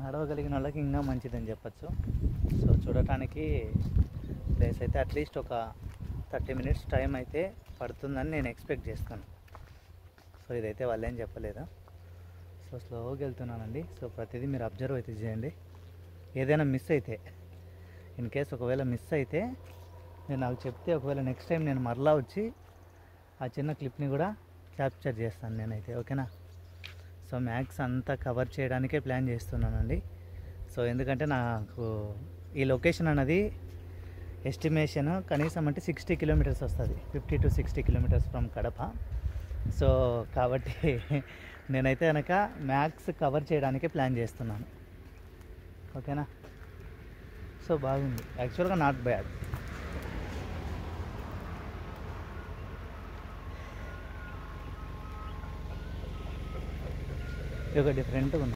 నడవగలిగిన వాళ్ళకి ఇంకా మంచిదని చెప్పచ్చు. సో చూడటానికి ప్లేస్ అయితే అట్లీస్ట్ ఒక 30 మినిట్స్ టైం అయితే పడుతుందని నేను ఎక్స్పెక్ట్ చేస్తాను. సో ఇదైతే వాళ్ళు ఏం చెప్పలేదు. సో స్లోగా వెళ్తున్నానండి. సో ప్రతిదీ మీరు అబ్జర్వ్ అయితే చేయండి. ఏదైనా మిస్ అయితే, ఇన్ కేస్ ఒకవేళ మిస్ అయితే నేను నాకు చెప్తే ఒకవేళ నెక్స్ట్ టైం నేను మరలా వచ్చి ఆ చిన్న క్లిప్ని కూడా క్యాప్చర్ చేస్తాను నేనైతే, ఓకేనా. సో మ్యాక్స్ అంతా కవర్ చేయడానికే ప్లాన్ చేస్తున్నానండి. సో ఎందుకంటే నాకు ఈ లొకేషన్ అన్నది ఎస్టిమేషన్ కనీసం అంటే 60 కిలోమీటర్స్ వస్తుంది, 50 to 60 kilometres from Kadapa. So కాబట్టి నేనైతే కనుక మ్యాక్స్ కవర్ చేయడానికే ప్లాన్ చేస్తున్నాను, ఓకేనా. సో బాగుంది యాక్చువల్గా, నాట్ బ్యాడ్. ఇది ఒక డిఫరెంట్గా ఉంది.